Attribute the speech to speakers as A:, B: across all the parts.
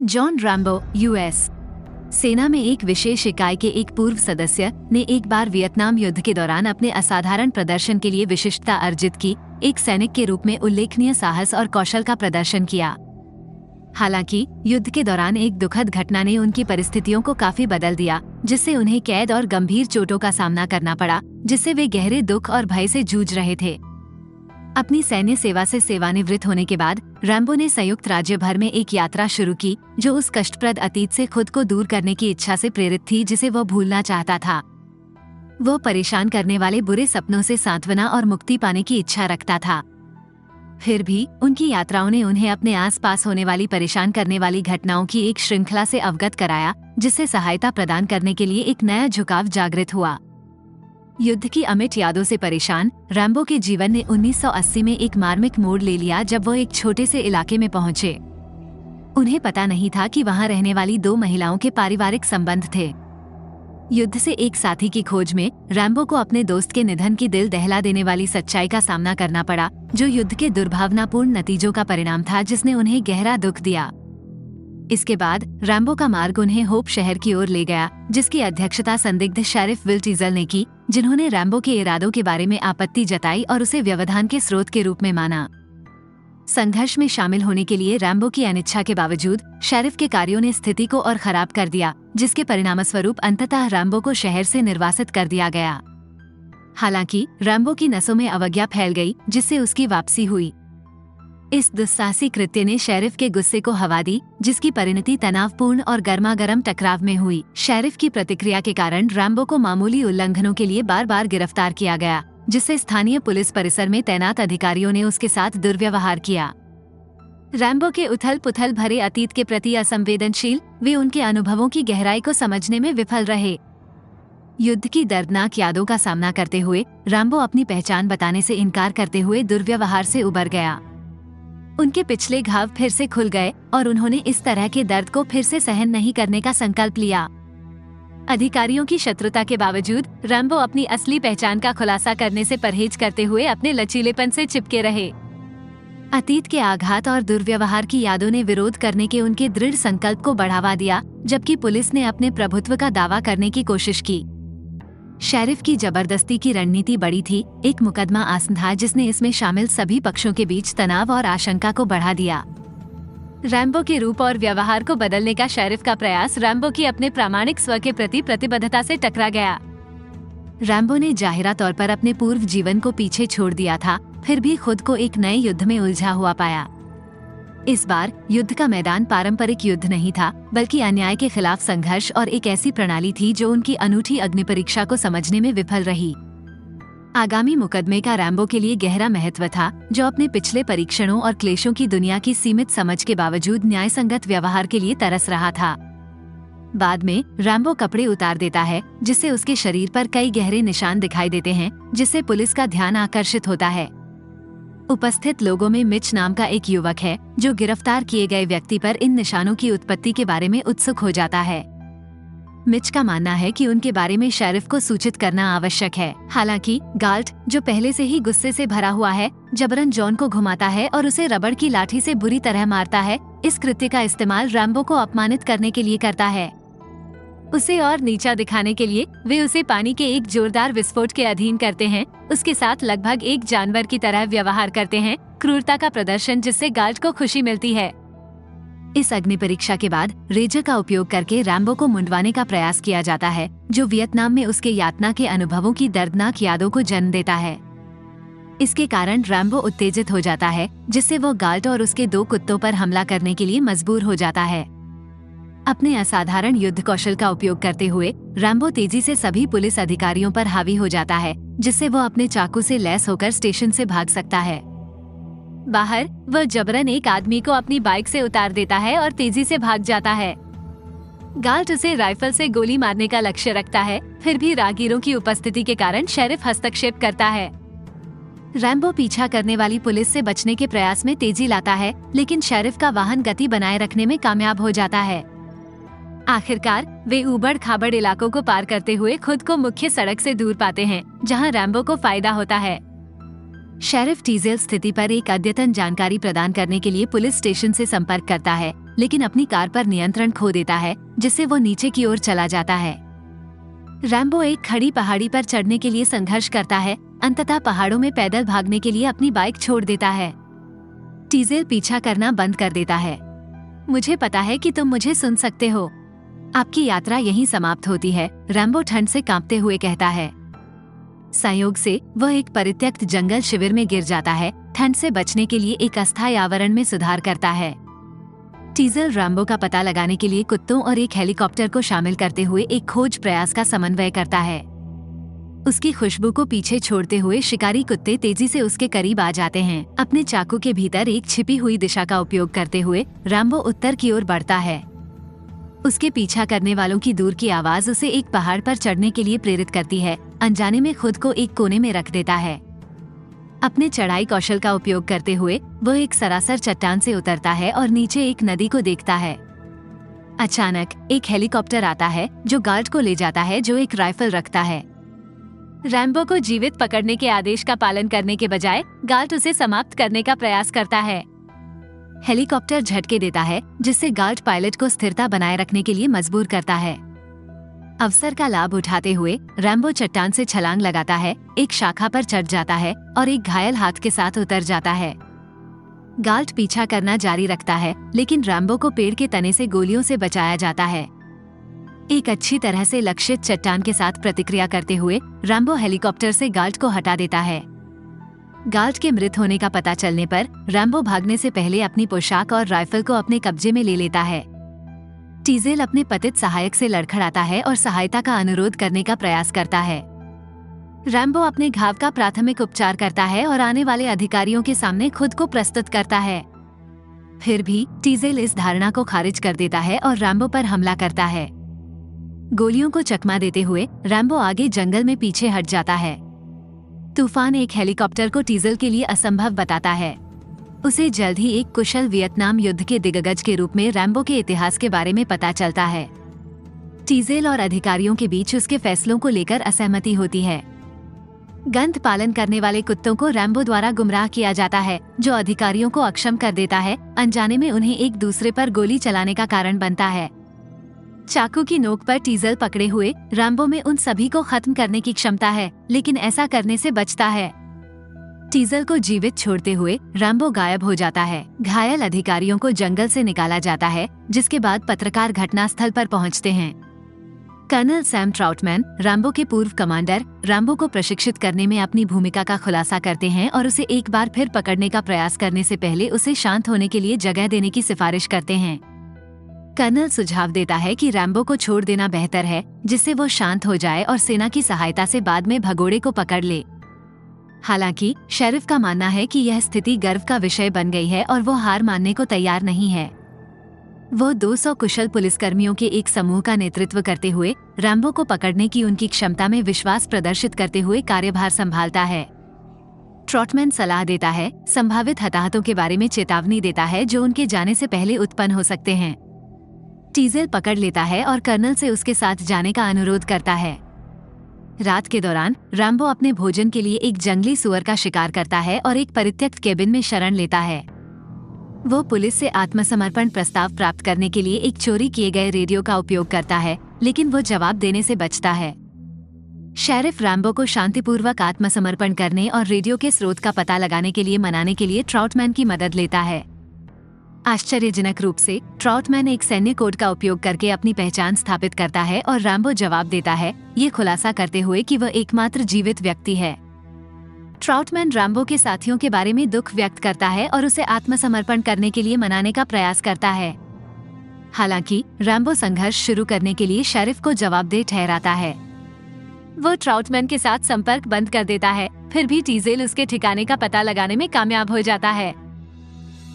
A: John Rambo US सेना में एक विशेष इकाई के एक पूर्व सदस्य ने एक बार वियतनाम युद्ध के दौरान अपने असाधारण प्रदर्शन के लिए विशिष्टता अर्जित की। एक सैनिक के रूप में उल्लेखनीय साहस और कौशल का प्रदर्शन किया। हालांकि युद्ध के दौरान एक दुखद घटना ने उनकी परिस्थितियों को काफी बदल दिया, जिससे उन्हें कैद और गंभीर चोटों का सामना करना पड़ा, जिससे वे गहरे दुख और भय से जूझ रहे थे। अपनी सैन्य सेवा से सेवानिवृत्त होने के बाद रैम्बो ने संयुक्त राज्य भर में एक यात्रा शुरू की, जो उस कष्टप्रद अतीत से खुद को दूर करने की इच्छा से प्रेरित थी, जिसे वह भूलना चाहता था। वो परेशान करने वाले बुरे सपनों से सांत्वना और मुक्ति पाने की इच्छा रखता था। फिर भी उनकी यात्राओं ने उन्हें अपने आसपास होने वाली परेशान करने वाली घटनाओं की एक श्रृंखला से अवगत कराया, जिससे सहायता प्रदान करने के लिए एक नया झुकाव जागृत हुआ। युद्ध की अमिट यादों से परेशान रैम्बो के जीवन ने 1980 में एक मार्मिक मोड़ ले लिया, जब वो एक छोटे से इलाके में पहुंचे। उन्हें पता नहीं था कि वहां रहने वाली 2 महिलाओं के पारिवारिक संबंध थे। युद्ध से एक साथी की खोज में रैम्बो को अपने दोस्त के निधन की दिल दहला देने वाली सच्चाई का सामना करना पड़ा, जो युद्ध के दुर्भावनापूर्ण नतीजों का परिणाम था, जिसने उन्हें गहरा दुख दिया। इसके बाद रैम्बो का मार्ग उन्हें होप शहर की ओर ले गया, जिसकी अध्यक्षता संदिग्ध शेरिफ विल टीजल ने की, जिन्होंने रैम्बो के इरादों के बारे में आपत्ति जताई और उसे व्यवधान के स्रोत के रूप में माना। संघर्ष में शामिल होने के लिए रैम्बो की अनिच्छा के बावजूद शेरिफ के कार्यों ने स्थिति को और खराब कर दिया, जिसके परिणामस्वरूप अंततः रैम्बो को शहर से निर्वासित कर दिया गया। हालांकि रैम्बो की नसों में अवज्ञा फैल गई, जिससे उसकी वापसी हुई। इस दुस्साहसी कृत्य ने शेरिफ के गुस्से को हवा दी, जिसकी परिणति तनावपूर्ण और गर्मागर्म टकराव में हुई। शेरिफ की प्रतिक्रिया के कारण रैम्बो को मामूली उल्लंघनों के लिए बार बार गिरफ्तार किया गया, जिससे स्थानीय पुलिस परिसर में तैनात अधिकारियों ने उसके साथ दुर्व्यवहार किया। रैम्बो के उथल पुथल भरे अतीत के प्रति असंवेदनशील वे उनके अनुभवों की गहराई को समझने में विफल रहे। युद्ध की दर्दनाक यादों का सामना करते हुए रैम्बो अपनी पहचान बताने से इनकार करते हुए दुर्व्यवहार से उबर गया। उनके पिछले घाव फिर से खुल गए और उन्होंने इस तरह के दर्द को फिर से सहन नहीं करने का संकल्प लिया। अधिकारियों की शत्रुता के बावजूद रैम्बो अपनी असली पहचान का खुलासा करने से परहेज करते हुए अपने लचीलेपन से चिपके रहे। अतीत के आघात और दुर्व्यवहार की यादों ने विरोध करने के उनके दृढ़ संकल्प को बढ़ावा दिया, जबकि पुलिस ने अपने प्रभुत्व का दावा करने की कोशिश की। शेरिफ की जबरदस्ती की रणनीति बड़ी थी। एक मुकदमा आसन था, जिसने इसमें शामिल सभी पक्षों के बीच तनाव और आशंका को बढ़ा दिया। रैम्बो के रूप और व्यवहार को बदलने का शेरिफ का प्रयास रैम्बो की अपने प्रामाणिक स्व के प्रति प्रतिबद्धता से टकरा गया। रैम्बो ने जाहिरा तौर पर अपने पूर्व जीवन को पीछे छोड़ दिया था, फिर भी खुद को एक नए युद्ध में उलझा हुआ पाया। इस बार युद्ध का मैदान पारंपरिक युद्ध नहीं था, बल्कि अन्याय के खिलाफ संघर्ष और एक ऐसी प्रणाली थी जो उनकी अनूठी अग्नि परीक्षा को समझने में विफल रही। आगामी मुकदमे का रैम्बो के लिए गहरा महत्व था, जो अपने पिछले परीक्षणों और क्लेशों की दुनिया की सीमित समझ के बावजूद न्यायसंगत व्यवहार के लिए तरस रहा था। बाद में रैम्बो कपड़े उतार देता है, जिससे उसके शरीर पर कई गहरे निशान दिखाई देते हैं, जिससे पुलिस का ध्यान आकर्षित होता है। उपस्थित लोगों में मिच नाम का एक युवक है, जो गिरफ्तार किए गए व्यक्ति पर इन निशानों की उत्पत्ति के बारे में उत्सुक हो जाता है। मिच का मानना है कि उनके बारे में शेरिफ को सूचित करना आवश्यक है। हालांकि गाल्ट, जो पहले से ही गुस्से से भरा हुआ है, जबरन जॉन को घुमाता है और उसे रबड़ की लाठी से बुरी तरह मारता है। इस कृत्य का इस्तेमाल रैम्बो को अपमानित करने के लिए करता है। उसे और नीचा दिखाने के लिए वे उसे पानी के एक जोरदार विस्फोट के अधीन करते हैं, उसके साथ लगभग एक जानवर की तरह व्यवहार करते हैं, क्रूरता का प्रदर्शन जिससे गाल्ट को खुशी मिलती है। इस अग्नि परीक्षा के बाद रेजर का उपयोग करके रैम्बो को मुंडवाने का प्रयास किया जाता है, जो वियतनाम में उसके यातना के अनुभवों की दर्दनाक यादों को जन्म देता है। इसके कारण रैम्बो उत्तेजित हो जाता है, जिससे वो गाल्ट और उसके 2 कुत्तों पर हमला करने के लिए मजबूर हो जाता है। अपने असाधारण युद्ध कौशल का उपयोग करते हुए रैम्बो तेजी से सभी पुलिस अधिकारियों पर हावी हो जाता है, जिससे वो अपने चाकू से लैस होकर स्टेशन से भाग सकता है। बाहर वह जबरन एक आदमी को अपनी बाइक से उतार देता है और तेजी से भाग जाता है। गाल्ट उसे राइफल से गोली मारने का लक्ष्य रखता है, फिर भी राहगीरों की उपस्थिति के कारण शेरिफ हस्तक्षेप करता है। रैम्बो पीछा करने वाली पुलिस से बचने के प्रयास में तेजी लाता है, लेकिन शेरिफ का वाहन गति बनाए रखने में कामयाब हो जाता है। आखिरकार वे उबड़ खाबड़ इलाकों को पार करते हुए खुद को मुख्य सड़क से दूर पाते हैं, जहां रैम्बो को फायदा होता है। शेरिफ टीजेल स्थिति पर एक अद्यतन जानकारी प्रदान करने के लिए पुलिस स्टेशन से संपर्क करता है, लेकिन अपनी कार पर नियंत्रण खो देता है, जिससे वो नीचे की ओर चला जाता है। रैम्बो एक खड़ी पहाड़ी पर चढ़ने के लिए संघर्ष करता है, अंततः पहाड़ों में पैदल भागने के लिए अपनी बाइक छोड़ देता है। टीजेल पीछा करना बंद कर देता है। मुझे पता है कि तुम मुझे सुन सकते हो। आपकी यात्रा यहीं समाप्त होती है, रैम्बो ठंड से कांपते हुए कहता है। संयोग से वह एक परित्यक्त जंगल शिविर में गिर जाता है, ठंड से बचने के लिए एक अस्थायी आवरण में सुधार करता है। टीजेल रैम्बो का पता लगाने के लिए कुत्तों और एक हेलीकॉप्टर को शामिल करते हुए एक खोज प्रयास का समन्वय करता है। उसकी खुशबू को पीछे छोड़ते हुए शिकारी कुत्ते तेजी से उसके करीब आ जाते हैं। अपने चाकू के भीतर एक छिपी हुई दिशा का उपयोग करते हुए रैम्बो उत्तर की ओर बढ़ता है। उसके पीछा करने वालों की दूर की आवाज उसे एक पहाड़ पर चढ़ने के लिए प्रेरित करती है। अनजाने में खुद को एक कोने में रख देता है। अपने चढ़ाई कौशल का उपयोग करते हुए वह एक सरासर चट्टान से उतरता है और नीचे एक नदी को देखता है। अचानक एक हेलीकॉप्टर आता है जो गार्ड को ले जाता है, जो एक राइफल रखता है। रैम्बो को जीवित पकड़ने के आदेश का पालन करने के बजाय गार्ड उसे समाप्त करने का प्रयास करता है। हेलीकॉप्टर झटके देता है, जिससे गार्ड पायलट को स्थिरता बनाए रखने के लिए मजबूर करता है। अवसर का लाभ उठाते हुए रैम्बो चट्टान से छलांग लगाता है, एक शाखा पर चढ़ जाता है और एक घायल हाथ के साथ उतर जाता है। गार्ड पीछा करना जारी रखता है, लेकिन रैम्बो को पेड़ के तने से गोलियों से बचाया जाता है। एक अच्छी तरह से लक्षित चट्टान के साथ प्रतिक्रिया करते हुए रैम्बो हेलीकॉप्टर से गार्ड को हटा देता है। गार्ड के मृत होने का पता चलने पर रैम्बो भागने से पहले अपनी पोशाक और राइफल को अपने कब्जे में ले लेता है। टीजेल अपने पतित सहायक से लड़खड़ाता है और सहायता का अनुरोध करने का प्रयास करता है। रैम्बो अपने घाव का प्राथमिक उपचार करता है और आने वाले अधिकारियों के सामने खुद को प्रस्तुत करता है। फिर भी टीजेल इस धारणा को खारिज कर देता है और रैम्बो पर हमला करता है। गोलियों को चकमा देते हुए रैम्बो आगे जंगल में पीछे हट जाता है। तूफान एक हेलीकॉप्टर को टीजेल के लिए असंभव बताता है। उसे जल्द ही एक कुशल वियतनाम युद्ध के दिग्गज के रूप में रैम्बो के इतिहास के बारे में पता चलता है। टीजेल और अधिकारियों के बीच उसके फैसलों को लेकर असहमति होती है। गंध पालन करने वाले कुत्तों को रैम्बो द्वारा गुमराह किया जाता है, जो अधिकारियों को अक्षम कर देता है, अनजाने में उन्हें एक दूसरे पर गोली चलाने का कारण बनता है। चाकू की नोक पर टीजेल पकड़े हुए रैम्बो में उन सभी को खत्म करने की क्षमता है, लेकिन ऐसा करने से बचता है। टीजेल को जीवित छोड़ते हुए रैम्बो गायब हो जाता है। घायल अधिकारियों को जंगल से निकाला जाता है, जिसके बाद पत्रकार घटनास्थल पर पहुंचते हैं। कर्नल सैम ट्राउटमैन, रैम्बो के पूर्व कमांडर, रैम्बो को प्रशिक्षित करने में अपनी भूमिका का खुलासा करते हैं और उसे एक बार फिर पकड़ने का प्रयास करने से पहले उसे शांत होने के लिए जगह देने की सिफारिश करते हैं। कर्नल सुझाव देता है कि रैम्बो को छोड़ देना बेहतर है, जिससे वो शांत हो जाए और सेना की सहायता से बाद में भगोड़े को पकड़ ले। हालांकि शेरिफ का मानना है कि यह स्थिति गर्व का विषय बन गई है और वो हार मानने को तैयार नहीं है। वो 200 कुशल पुलिसकर्मियों के एक समूह का नेतृत्व करते हुए रैम्बो को पकड़ने की उनकी क्षमता में विश्वास प्रदर्शित करते हुए कार्यभार संभालता है। ट्रॉटमैन सलाह देता है, संभावित हताहतों के बारे में चेतावनी देता है जो उनके जाने से पहले उत्पन्न हो सकते हैं। टीजेल पकड़ लेता है और कर्नल से उसके साथ जाने का अनुरोध करता है। रात के दौरान रैम्बो अपने भोजन के लिए एक जंगली सुअर का शिकार करता है और एक परित्यक्त केबिन में शरण लेता है। वो पुलिस से आत्मसमर्पण प्रस्ताव प्राप्त करने के लिए एक चोरी किए गए रेडियो का उपयोग करता है, लेकिन वो जवाब देने से बचता है। शेरिफ रैम्बो को शांतिपूर्वक आत्मसमर्पण करने और रेडियो के स्रोत का पता लगाने के लिए मनाने के लिए ट्राउटमैन की मदद लेता है। आश्चर्यजनक रूप से ट्राउटमैन एक सैन्य कोड का उपयोग करके अपनी पहचान स्थापित करता है और रैम्बो जवाब देता है, ये खुलासा करते हुए कि वह एकमात्र जीवित व्यक्ति है। ट्राउटमैन रैम्बो के साथियों के बारे में दुख व्यक्त करता है और उसे आत्मसमर्पण करने के लिए मनाने का प्रयास करता है। हालांकि रैम्बो संघर्ष शुरू करने के लिए शेरिफ को जवाबदेह ठहराता है। वो ट्राउटमैन के साथ संपर्क बंद कर देता है, फिर भी टीजेल उसके ठिकाने का पता लगाने में कामयाब हो जाता है।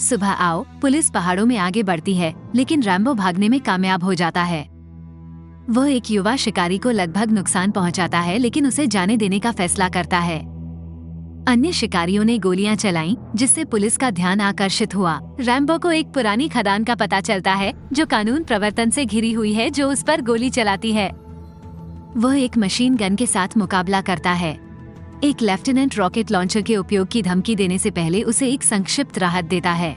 A: सुबह आओ पुलिस पहाड़ों में आगे बढ़ती है, लेकिन रैम्बो भागने में कामयाब हो जाता है। वह एक युवा शिकारी को लगभग नुकसान पहुंचाता है, लेकिन उसे जाने देने का फैसला करता है। अन्य शिकारियों ने गोलियां चलाईं, जिससे पुलिस का ध्यान आकर्षित हुआ। रैम्बो को एक पुरानी खदान का पता चलता है जो कानून प्रवर्तन से घिरी हुई है, जो उस पर गोली चलाती है। वह एक मशीन गन के साथ मुकाबला करता है। एक लेफ्टिनेंट रॉकेट लॉन्चर के उपयोग की धमकी देने से पहले उसे एक संक्षिप्त राहत देता है।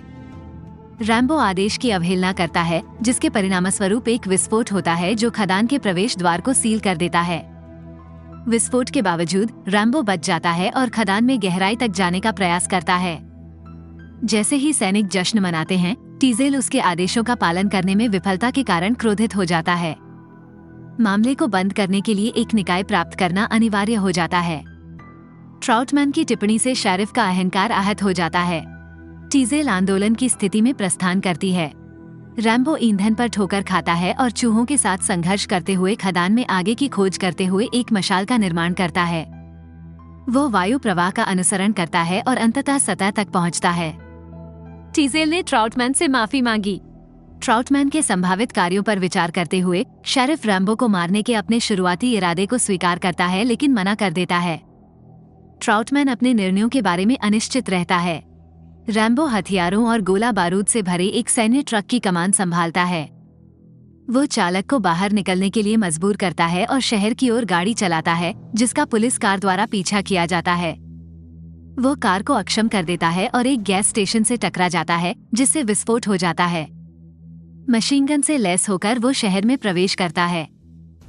A: रैम्बो आदेश की अवहेलना करता है, जिसके परिणामस्वरूप एक विस्फोट होता है जो खदान के प्रवेश द्वार को सील कर देता है। विस्फोट के बावजूद रैम्बो बच जाता है और खदान में गहराई तक जाने का प्रयास करता है। जैसे ही सैनिक जश्न मनाते हैं, टीजेल उसके आदेशों का पालन करने में विफलता के कारण क्रोधित हो जाता है। मामले को बंद करने के लिए एक निकाय प्राप्त करना अनिवार्य हो जाता है। ट्राउटमैन की टिप्पणी से शेरिफ का अहंकार आहत हो जाता है। टीजेल आंदोलन की स्थिति में प्रस्थान करती है। रैम्बो ईंधन पर ठोकर खाता है और चूहों के साथ संघर्ष करते हुए खदान में आगे की खोज करते हुए एक मशाल का निर्माण करता है। वो वायु प्रवाह का अनुसरण करता है और अंततः सतह तक पहुंचता है। टीजेल ने ट्राउटमैन से माफी मांगी। ट्राउटमैन के संभावित कार्यों पर विचार करते हुए शेरिफ रैम्बो को मारने के अपने शुरुआती इरादे को स्वीकार करता है, लेकिन मना कर देता है। ट्राउटमैन अपने निर्णयों के बारे में अनिश्चित रहता है। रैम्बो हथियारों और गोला बारूद से भरे एक सैन्य ट्रक की कमान संभालता है। वो चालक को बाहर निकलने के लिए मजबूर करता है और शहर की ओर गाड़ी चलाता है, जिसका पुलिस कार द्वारा पीछा किया जाता है। वो कार को अक्षम कर देता है और एक गैस स्टेशन से टकरा जाता है, जिससे विस्फोट हो जाता है। मशीन गन से लैस होकर वो शहर में प्रवेश करता है।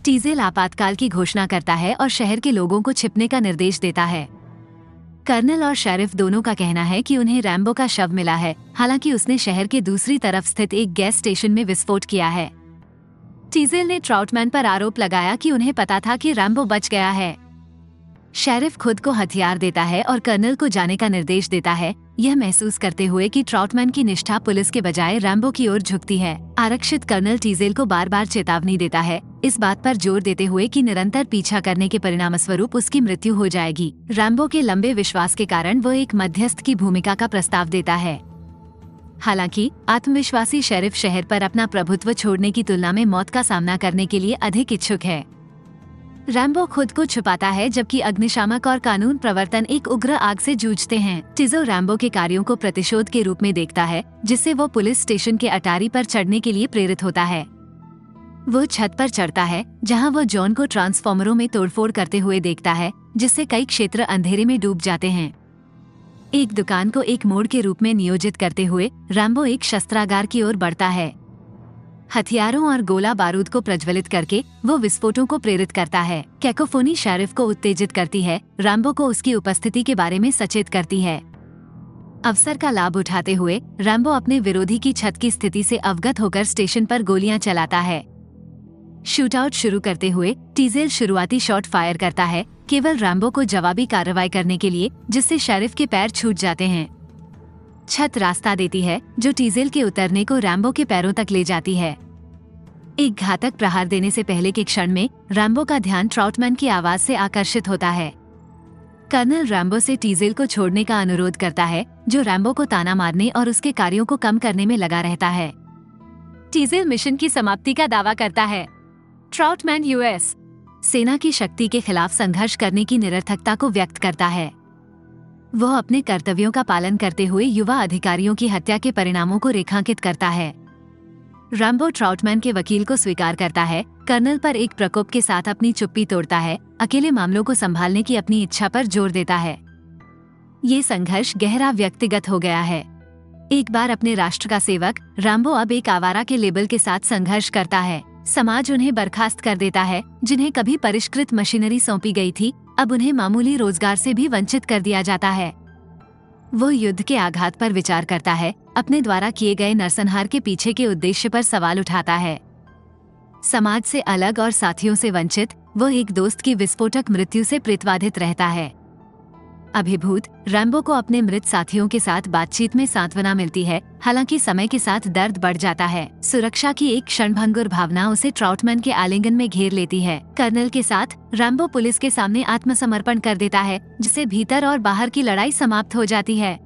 A: टीजेल आपातकाल की घोषणा करता है और शहर के लोगों को छिपने का निर्देश देता है। कर्नल और शेरिफ दोनों का कहना है कि उन्हें रैम्बो का शव मिला है, हालांकि उसने शहर के दूसरी तरफ स्थित एक गैस स्टेशन में विस्फोट किया है। टीजेल ने ट्राउटमैन पर आरोप लगाया कि उन्हें पता था कि रैम्बो बच गया है। शेरिफ खुद को हथियार देता है और कर्नल को जाने का निर्देश देता है, यह महसूस करते हुए कि ट्राउटमैन की निष्ठा पुलिस के बजाय रैम्बो की ओर झुकती है। आरक्षित कर्नल टीजेल को बार बार चेतावनी देता है, इस बात पर जोर देते हुए कि निरंतर पीछा करने के परिणामस्वरूप उसकी मृत्यु हो जाएगी। रैम्बो के लंबे विश्वास के कारण वो एक मध्यस्थ की भूमिका का प्रस्ताव देता है। हालांकि आत्मविश्वासी शेरिफ शहर पर अपना प्रभुत्व छोड़ने की तुलना में मौत का सामना करने के लिए अधिक इच्छुक है। रैम्बो खुद को छुपाता है, जबकि अग्निशामक और कानून प्रवर्तन एक उग्र आग से जूझते हैं। टिजो रैम्बो के कार्यों को प्रतिशोध के रूप में देखता है, जिससे वो पुलिस स्टेशन के अटारी पर चढ़ने के लिए प्रेरित होता है। वो छत पर चढ़ता है, जहां वो जॉन को ट्रांसफॉर्मरों में तोड़फोड़ करते हुए देखता है, जिससे कई क्षेत्र अंधेरे में डूब जाते हैं। एक दुकान को एक मोड़ के रूप में नियोजित करते हुए रैम्बो एक शस्त्रागार की ओर बढ़ता है। हथियारों और गोला बारूद को प्रज्वलित करके वो विस्फोटों को प्रेरित करता है। कैकोफोनी शेरिफ को उत्तेजित करती है, रैम्बो को उसकी उपस्थिति के बारे में सचेत करती है। अवसर का लाभ उठाते हुए रैम्बो अपने विरोधी की छत की स्थिति से अवगत होकर स्टेशन पर गोलियां चलाता है। शूटआउट शुरू करते हुए टीजेल शुरुआती शॉट फायर करता है, केवल रैम्बो को जवाबी कार्रवाई करने के लिए, जिससे शेरिफ के पैर छूट जाते हैं। छत रास्ता देती है, जो टीजेल के उतरने को रैम्बो के पैरों तक ले जाती है। एक घातक प्रहार देने से पहले के क्षण में रैम्बो का ध्यान ट्राउटमैन की आवाज से आकर्षित होता है। कर्नल रैम्बो से टीजेल को छोड़ने का अनुरोध करता है, जो रैम्बो को ताना मारने और उसके कार्यों को कम करने में लगा रहता है। टीजेल मिशन की समाप्ति का दावा करता है। ट्राउटमैन यूएस सेना की शक्ति के खिलाफ संघर्ष करने की निरर्थकता को व्यक्त करता है। वह अपने कर्तव्यों का पालन करते हुए युवा अधिकारियों की हत्या के परिणामों को रेखांकित करता है। रैम्बो ट्राउटमैन के वकील को स्वीकार करता है, कर्नल पर एक प्रकोप के साथ अपनी चुप्पी तोड़ता है, अकेले मामलों को संभालने की अपनी इच्छा पर जोर देता है। ये संघर्ष गहरा व्यक्तिगत हो गया है। एक बार अपने राष्ट्र का सेवक, रैम्बो अब एक आवारा के लेबल के साथ संघर्ष करता है। समाज उन्हें बर्खास्त कर देता है, जिन्हें कभी परिष्कृत मशीनरी सौंपी गई थी, अब उन्हें मामूली रोजगार से भी वंचित कर दिया जाता है। वो युद्ध के आघात पर विचार करता है, अपने द्वारा किए गए नरसंहार के पीछे के उद्देश्य पर सवाल उठाता है। समाज से अलग और साथियों से वंचित, वो एक दोस्त की विस्फोटक मृत्यु से प्रतिवादित रहता है। अभिभूत रैम्बो को अपने मृत साथियों के साथ बातचीत में सांत्वना मिलती है, हालांकि समय के साथ दर्द बढ़ जाता है। सुरक्षा की एक क्षणभंगुर भावना उसे ट्राउटमैन के आलिंगन में घेर लेती है। कर्नल के साथ रैम्बो पुलिस के सामने आत्मसमर्पण कर देता है, जिससे भीतर और बाहर की लड़ाई समाप्त हो जाती है।